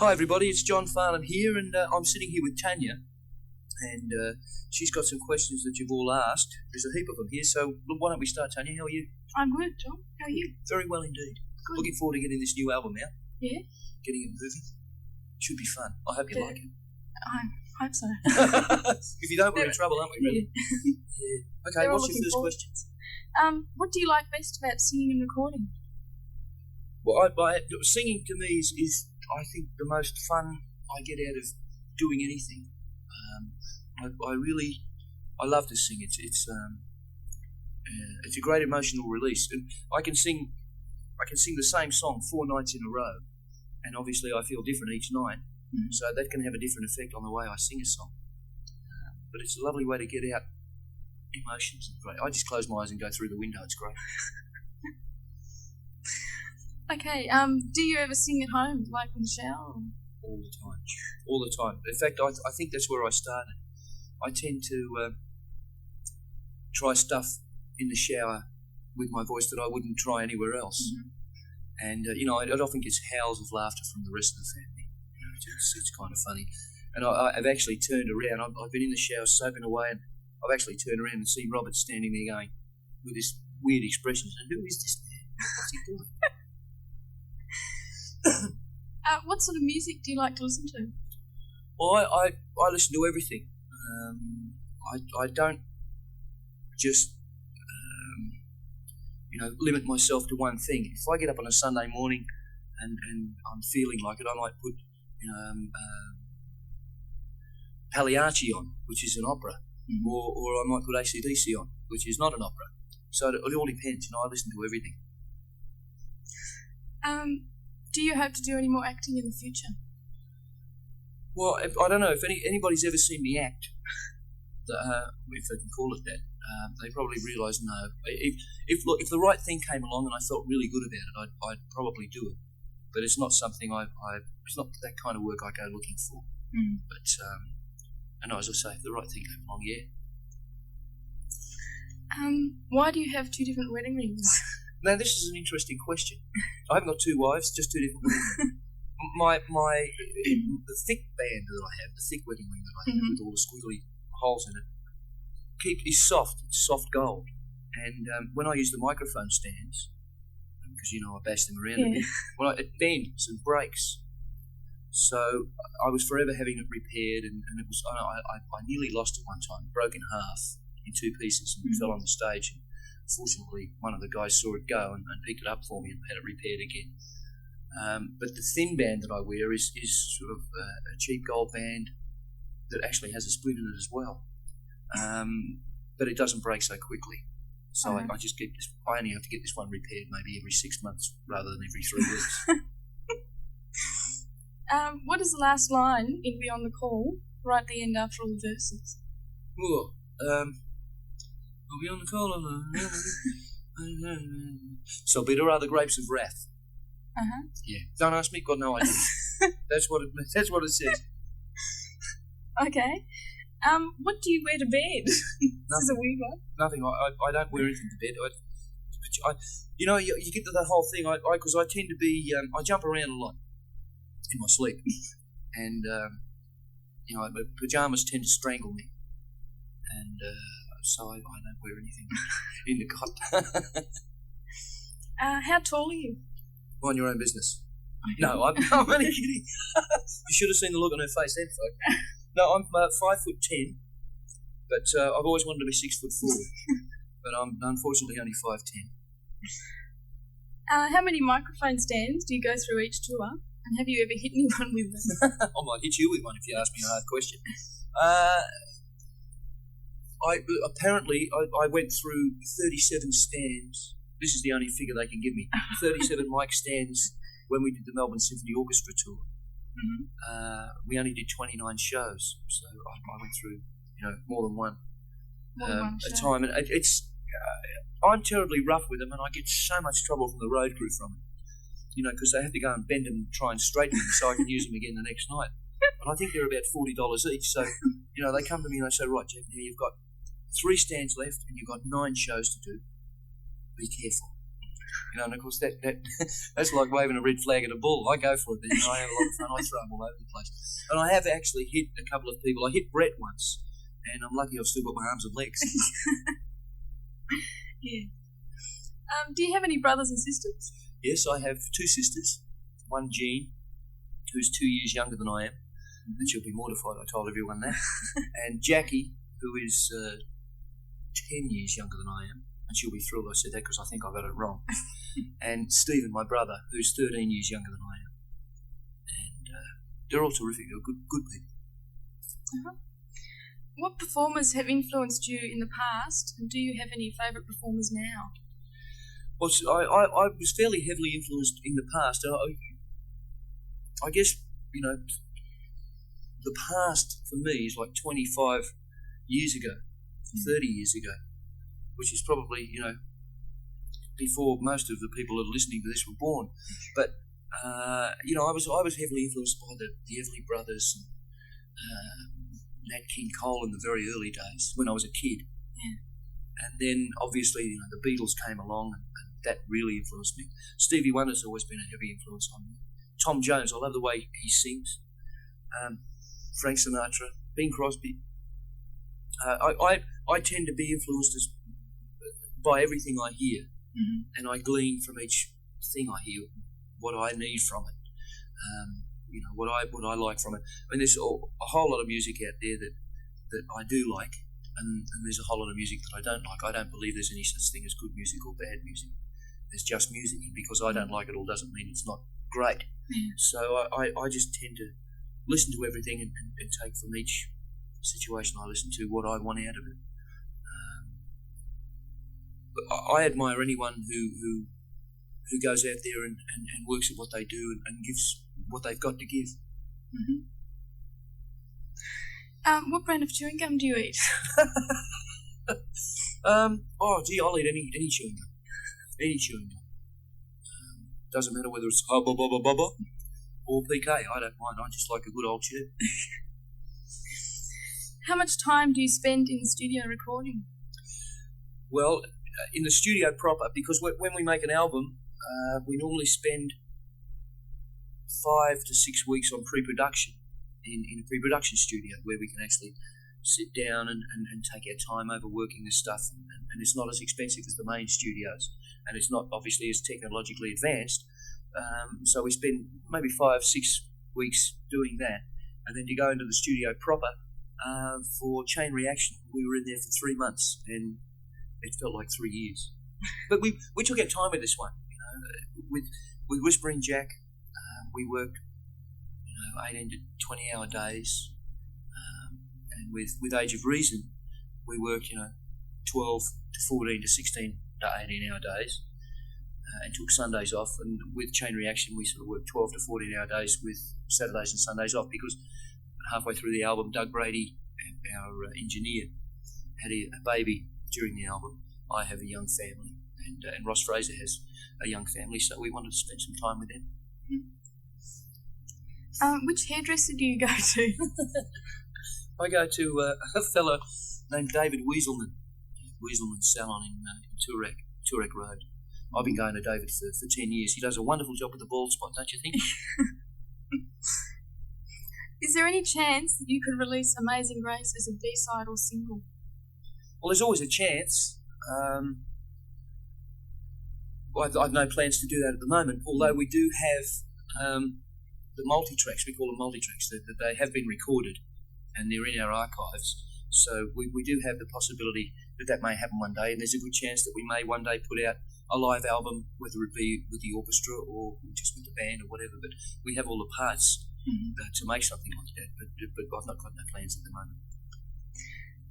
Hi everybody, it's John Farnham here, and I'm sitting here with Tanya, and she's got some questions that you've all asked. There's a heap of them here, so why don't we start, Tanya? How are you? I'm good, John. How are you? Very well indeed. Good. Looking forward to getting this new album out. Yeah? Getting it moving. Should be fun. I hope you like it. I hope so. If you don't, we're in trouble, aren't we, really? Yeah. Okay, They're all what's your looking first forward. question? What do you like best about singing and recording? Well, singing to me is, I think, the most fun I get out of doing anything. I love to sing. It's a great emotional release. And I can sing the same song 4 nights in a row, and obviously I feel different each night. Mm. So that can have a different effect on the way I sing a song. But it's a lovely way to get out emotions. Great. I just close my eyes and go through the window. It's great. Okay, do you ever sing at home, like in the shower? All the time. All the time. In fact, I think that's where I started. I tend to try stuff in the shower with my voice that I wouldn't try anywhere else. Mm-hmm. And, it often gets howls of laughter from the rest of the family. It's kind of funny. And I've actually turned around. I've been in the shower soaping away, and I've actually turned around and seen Robert standing there going with this weird expression. And who is this man? What's he doing? What sort of music do you like to listen to? Well, I listen to everything. I don't just limit myself to one thing. If I get up on a Sunday morning and I'm feeling like it, I might put Pagliacci on, which is an opera, mm-hmm. or I might put AC/DC on, which is not an opera. So it all depends. I listen to everything. Do you hope to do any more acting in the future? Well, I don't know if anybody's ever seen me act, if they can call it that. They probably realise no. If the right thing came along and I felt really good about it, I'd probably do it. But it's not something it's not that kind of work I go looking for. Mm. But as I say, if the right thing came along, yeah. Why do you have 2 different wedding rings? Now, this is an interesting question. I haven't got 2 wives, just 2 different women. The thick band that I have, the thick wedding ring that I have, mm-hmm. with all the squiggly holes in it, is soft. It's soft gold. And when I use the microphone stands, because I bash them around a bit, it bends and breaks. So I was forever having it repaired, and it was. I nearly lost it one time, broke in half in 2 pieces, and fell on the stage. And fortunately, one of the guys saw it go and picked it up for me and had it repaired again. But the thin band that I wear is sort of a cheap gold band that actually has a splint in it as well. But it doesn't break so quickly. So I just get this. I only have to get this one repaired maybe every 6 months rather than every 3 weeks. What is the last line in Beyond the Call, right at the end after all the verses? Oh, we'll be on the call. So bitter are the grapes of wrath. Uh-huh. Yeah. Don't ask me. Got no idea. That's what it says. Okay. What do you wear to bed? This is a weird one. Nothing. I don't wear anything to bed. You get to the whole thing. Because I tend to be. I jump around a lot in my sleep, and my pajamas tend to strangle me, and so I don't wear anything in the cot. How tall are you? Mind your own business. Okay. No, I'm only kidding. You should have seen the look on her face then, folks. No, I'm 5'10", but I've always wanted to be 6'4", but I'm unfortunately only 5'10". How many microphone stands do you go through each tour, and have you ever hit anyone with them? I might hit you with one if you ask me a hard question. I went through 37 stands. This is the only figure they can give me. 37 mic stands when we did the Melbourne Symphony Orchestra tour. Mm-hmm. We only did 29 shows, so I went through, more than one at a time. And I'm terribly rough with them, and I get so much trouble from the road crew from it. Because they have to go and bend them and try and straighten them so I can use them again the next night. And I think they're about $40 each. So, they come to me and they say, right, Jeff, now you've got 3 stands left and you've got 9 shows to do. Be careful. And of course that that's like waving a red flag at a bull. I go for it then. I have a lot of fun. I throw them all over the place. And I have actually hit a couple of people. I hit Brett once, and I'm lucky I've still got my arms and legs. Yeah. Do you have any brothers and sisters? Yes, I have two sisters. One, Jean, who's 2 years younger than I am, and she'll be mortified I told everyone that. And Jackie, who is 10 years younger than I am, and she'll be thrilled I said that because I think I got it wrong. And Stephen, my brother, who's 13 years younger than I am. And they're all terrific. They're good people. Uh-huh. What performers have influenced you in the past, and do you have any favourite performers now? Well, I was fairly heavily influenced in the past. I guess, the past for me is like 25 years ago, 30 years ago, which is probably, before most of the people that are listening to this were born. But, I was heavily influenced by the Everly Brothers and Nat King Cole in the very early days when I was a kid. Yeah. And then, obviously, the Beatles came along and that really influenced me. Stevie Wonder's always been a heavy influence on me. Tom Jones, I love the way he sings. Frank Sinatra, Bing Crosby. I tend to be influenced by everything I hear, and I glean from each thing I hear what I need from it. What I like from it. I mean, there's a whole lot of music out there that I do like, and there's a whole lot of music that I don't like. I don't believe there's any such thing as good music or bad music. There's just music, and because I don't like it all doesn't mean it's not great. Yeah. So I just tend to listen to everything and take from each situation I listen to what I want out of it. But I admire anyone who goes out there and works at what they do and gives what they've got to give. What brand of chewing gum do you eat? I'll eat any chewing gum. Any chewing gum. Doesn't matter whether it's Hubba Bubba Bubba or PK. I don't mind. I just like a good old chew. How much time do you spend in the studio recording? Well, in the studio proper, because when we make an album, we normally spend 5 to 6 weeks on pre-production in a pre-production studio where we can actually sit down and take our time over working this stuff, and it's not as expensive as the main studios, and it's not obviously as technologically advanced, so we spend maybe 5-6 weeks doing that, and then to go into the studio proper for Chain Reaction, we were in there for 3 months, and it felt like 3 years. But we took our time with this one. With Whispering Jack, we worked 18 to 20-hour days, and with Age of Reason, we worked 12 to 14 to 16 to 18-hour days, and took Sundays off. And with Chain Reaction, we sort of worked 12 to 14-hour days with Saturdays and Sundays off, because halfway through the album, Doug Brady, our engineer, had a baby during the album. I have a young family, and Ross Fraser has a young family, so we wanted to spend some time with them. Which hairdresser do you go to? I go to a fella named David Weaselman Salon in Turek Road. I've been going to David for 10 years. He does a wonderful job with the bald spot, don't you think? Is there any chance that you could release Amazing Grace as a B-side or single? Well, there's always a chance. I've no plans to do that at the moment, although we do have the multi-tracks. We call them multi-tracks. That they have been recorded and they're in our archives. So we do have the possibility that may happen one day, and there's a good chance that we may one day put out a live album, whether it be with the orchestra or just with the band or whatever. But we have all the parts to make something like that, but I've not got no plans at the moment.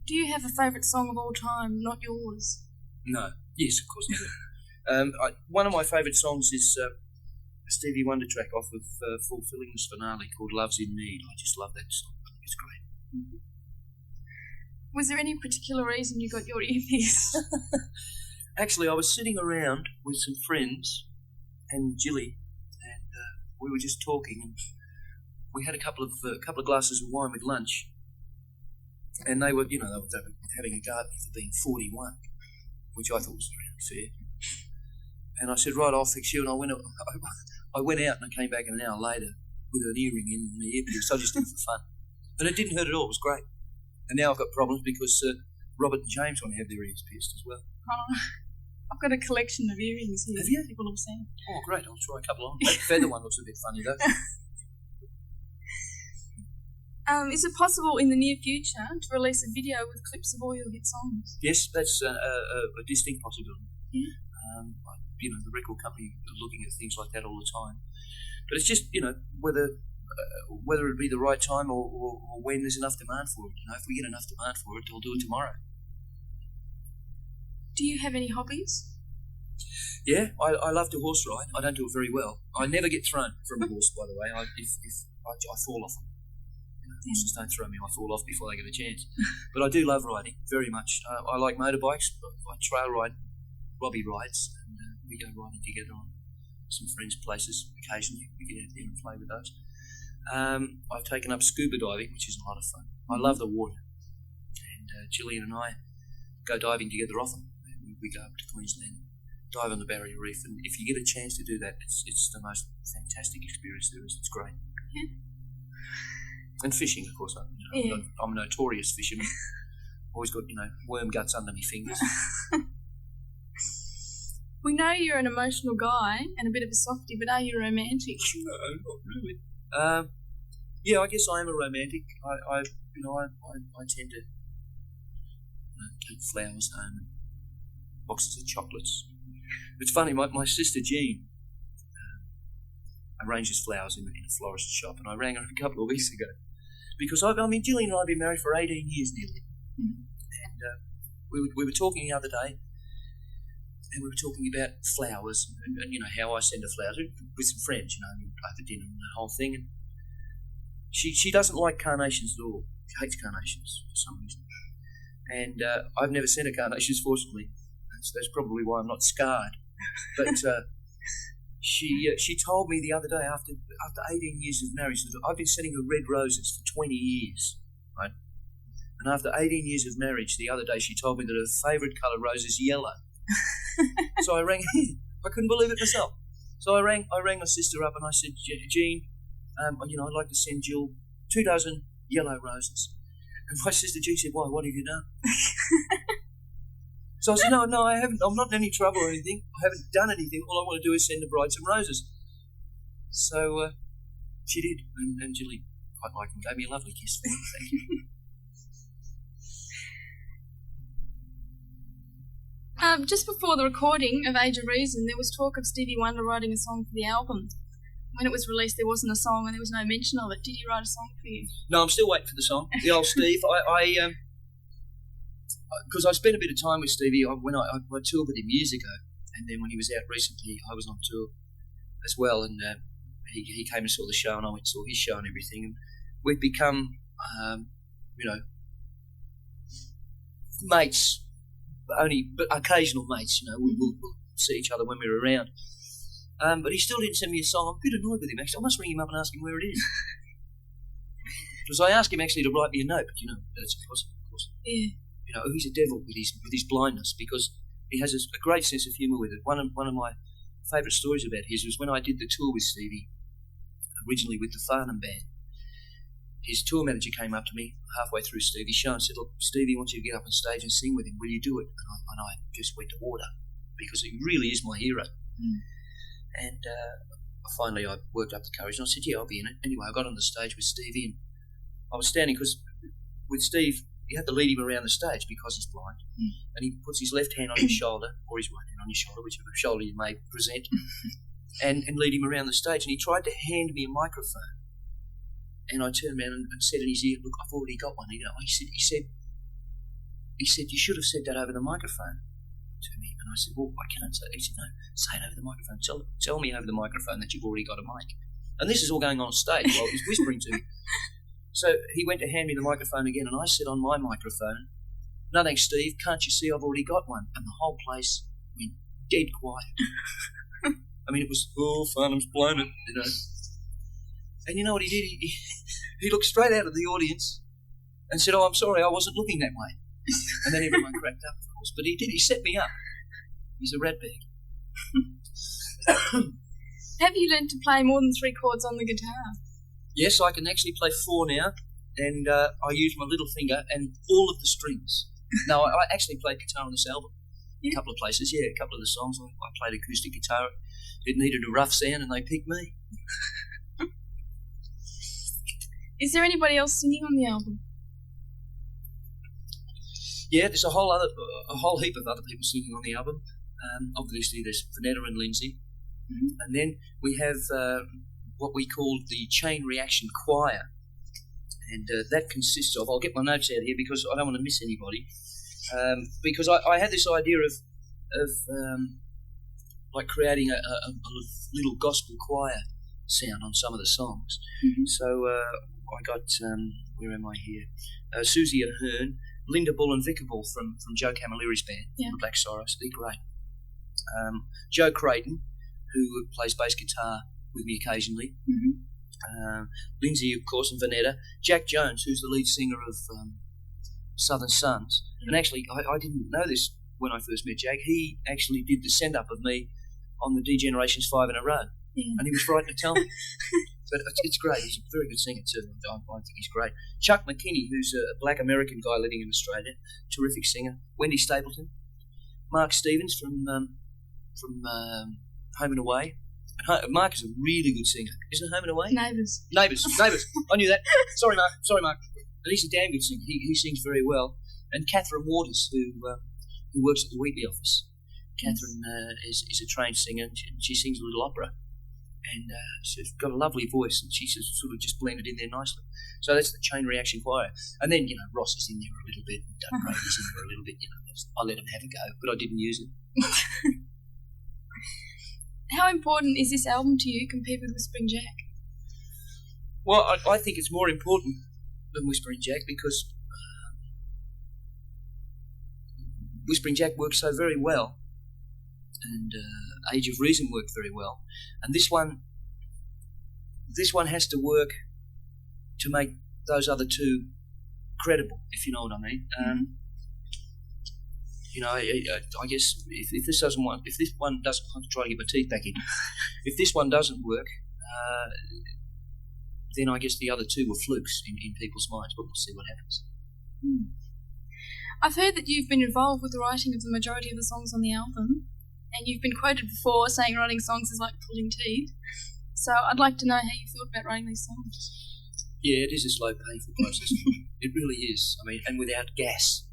Do you have a favourite song of all time, not yours? No. Yes, of course I do. One of my favourite songs is a Stevie Wonder track off of Fulfilling's finale called Love's in Need. I just love that song. I think it's great. Was there any particular reason you got your earpiece? Actually, I was sitting around with some friends and Jilly, and we were just talking, and we had a couple of glasses of wine with lunch, and they were having a go at me for being 41, which I thought was really fair. And I said, right, I'll fix you. And I went out and I came back an hour later with an earring in my earpiece. So I just did it for fun. And it didn't hurt at all. It was great. And now I've got problems because Robert and James want to have their ears pierced as well. Oh, I've got a collection of earrings here. Have you? People have seen. Oh, great. I'll try a couple on. That feather one looks a bit funny, though. Is it possible in the near future to release a video with clips of all your hit songs? Yes, that's a distinct possibility. Yeah. The record company are looking at things like that all the time. But it's just, whether it be the right time or when there's enough demand for it. If we get enough demand for it, they'll do it tomorrow. Do you have any hobbies? Yeah, I love to horse ride. I don't do it very well. I never get thrown from a horse, by the way. I fall off them. Horses don't throw me, I fall off before they get a chance. But I do love riding very much. I like motorbikes. I trail ride, Robbie rides, and we go riding together on some friends' places occasionally. We get out there and play with those. I've taken up scuba diving, which is a lot of fun. I love the water. And Gillian and I go diving together often. We go up to Queensland, dive on the Barrier Reef, and if you get a chance to do that, it's the most fantastic experience there is. It's great. Yeah. And fishing, of course. I'm a notorious fisherman. Always got, worm guts under my fingers. We know you're an emotional guy and a bit of a softie, but are you romantic? No, not really. Yeah, I guess I am a romantic. I tend to take flowers home and boxes of chocolates. It's funny, my sister Jean arranges flowers in a florist shop, and I rang her a couple of weeks ago because Gillian and I have been married for 18 years nearly, and we were talking the other day, and we were talking about flowers and how I send her flowers with some friends, over dinner and the whole thing. And she doesn't like carnations at all. She hates carnations for some reason, and I've never sent her carnations, fortunately. So that's probably why I'm not scarred. But she told me the other day, after 18 years of marriage, that I've been sending her red roses for 20 years, right? And after 18 years of marriage, the other day she told me that her favourite colour rose is yellow. So I rang her. I couldn't believe it myself. So I rang my sister up and I said, Jean, I'd like to send Jill 2 dozen yellow roses. And my sister Jean said, why, what have you done? So I said, no, I haven't. I'm not in any trouble or anything. I haven't done anything. All I want to do is send the bride some roses. So she did, and Julie quite liked them. Gave me a lovely kiss. Thank you. Just before the recording of Age of Reason, there was talk of Stevie Wonder writing a song for the album. When it was released, there wasn't a song and there was no mention of it. Did he write a song for you? No, I'm still waiting for the song. The old Steve. Because I spent a bit of time with Stevie when I toured with him years ago, and then when he was out recently, I was on tour as well, and he came and saw the show, and I went and saw his show and everything, and we've become, mates, but occasional mates. We'll see each other when we're around. But he still didn't send me a song. I'm a bit annoyed with him, actually. I must ring him up and ask him where it is. Because I asked him actually to write me a note, but that's impossible, of course. Yeah. He's a devil with his blindness, because he has a great sense of humour with it. One of my favourite stories about his was when I did the tour with Stevie, originally with the Farnham band. His tour manager came up to me halfway through Stevie's show and said, look, Stevie wants you to get up on stage and sing with him. Will you do it? And I just went to order, because he really is my hero. Mm. And finally I worked up the courage and I said, yeah, I'll be in it. Anyway, I got on the stage with Stevie, and I was standing, because with Steve, you have to lead him around the stage because he's blind. Mm. And he puts his left hand on your shoulder, or his right hand on your shoulder, whichever shoulder you may present, and lead him around the stage. And he tried to hand me a microphone. And I turned around and said in his ear, look, I've already got one. He said, you should have said that over the microphone to me. And I said, well, I can't say it. He said, no, say it over the microphone. Tell me over the microphone that you've already got a mic. And this is all going on stage while he's whispering to me. So he went to hand me the microphone again, and I said on my microphone, no thanks, Steve, can't you see I've already got one? And the whole place went dead quiet. It was, Farnham's blown it, And you know what he did? He looked straight out of the audience and said, I'm sorry, I wasn't looking that way. And then everyone cracked up, of course. But he did, he set me up. He's a ratbag. Have you learned to play more than 3 chords on the guitar? Yes, I can actually play 4 now, and I use my little finger and all of the strings. No, I actually played guitar on this album. Yeah. A couple of places, a couple of the songs. I played acoustic guitar. It needed a rough sound, and they picked me. Is there anybody else singing on the album? Yeah, there's a whole heap of other people singing on the album. Obviously, there's Vanetta and Lindsay. Mm-hmm. And then we have what we call the Chain Reaction Choir. And that consists of, I'll get my notes out here because I don't want to miss anybody. Because I had this idea of like creating a little gospel choir sound on some of the songs. Mm-hmm. So I got, where am I here? Susie Ahern, Linda Bull and Vicar Bull from Joe Camilleri's band, the Black Cyrus. They're great. Joe Creighton, who plays bass guitar with me occasionally. Mm-hmm. Lindsay, of course, and Vanetta. Jack Jones, who's the lead singer of Southern Sons. And actually, I didn't know this when I first met Jack. He actually did the send-up of me on the D-Generations 5 in a row. Yeah. And he was frightened to tell me. But it's great. He's a very good singer too. I think he's great. Chuck McKinney, who's a black American guy living in Australia, terrific singer. Wendy Stapleton. Mark Stevens from Home and Away. And Mark is a really good singer. Isn't it Home and Away? Neighbours. I knew that. Sorry, Mark. And he's a damn good singer. He sings very well. And Catherine Waters, who works at the Wheatley office. Catherine is a trained singer, and she sings a little opera. And she's got a lovely voice, and she's sort of just blended in there nicely. So that's the Chain Reaction Choir. And then, Ross is in there a little bit, and Doug Gray is in there a little bit. I let him have a go, but I didn't use it. How important is this album to you compared with Whispering Jack? Well, I think it's more important than Whispering Jack because Whispering Jack worked so very well, and Age of Reason worked very well, and this one has to work to make those other two credible, if you know what I mean. I guess if this one doesn't, I'm trying to get my teeth back in. If this one doesn't work, then I guess the other two were flukes in people's minds, but we'll see what happens. I've heard that you've been involved with the writing of the majority of the songs on the album, and you've been quoted before saying writing songs is like pulling teeth. So I'd like to know how you felt about writing these songs. Yeah, it is a slow, painful process. It really is. I mean, and without gas,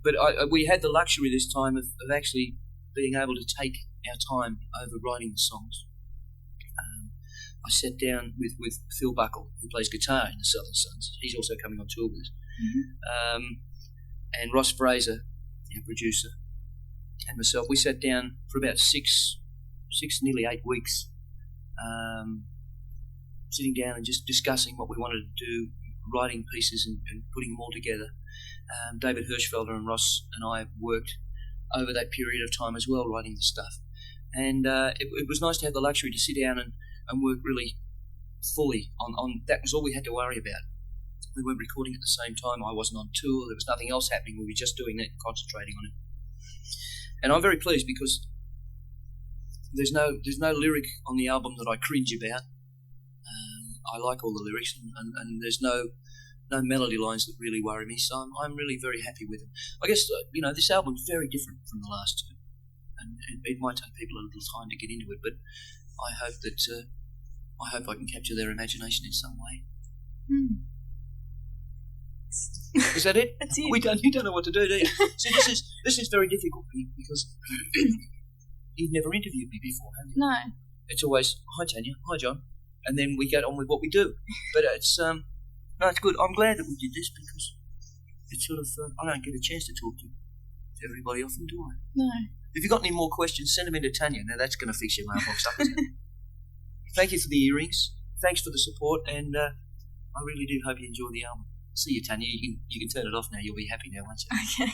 But we had the luxury this time of actually being able to take our time over writing the songs. I sat down with Phil Buckle, who plays guitar in the Southern Sons. He's also coming on tour with us. Mm-hmm. And Ross Fraser, our producer, and myself. We sat down for about six, nearly 8 weeks, sitting down and just discussing what we wanted to do, writing pieces and putting them all together. David Hirschfelder and Ross and I worked over that period of time as well, writing the stuff. And it was nice to have the luxury to sit down and work really fully on that. Was all we had to worry about. We weren't recording at the same time. I wasn't on tour. There was nothing else happening. We were just doing that and concentrating on it. And I'm very pleased because there's no lyric on the album that I cringe about. I like all the lyrics, and there's no melody lines that really worry me. So I'm really very happy with them. I guess this album's very different from the last two, and it might take people a little time to get into it. But I hope I can capture their imagination in some way. Is that it? That's it. You don't know what to do you? See, this is very difficult for me because you've never interviewed me before, have you? No. It's always, hi Tanya, hi John, and then we get on with what we do. But it's it's good. I'm glad that we did this because it's sort of I don't get a chance to talk to everybody often, do I? No. If you've got any more questions, send them in to Tanya. Now that's going to fix your mailbox up, isn't it? Thank you for the earrings. Thanks for the support, and I really do hope you enjoy the album. See you, Tanya. You can turn it off now. You'll be happy now, won't you? Okay.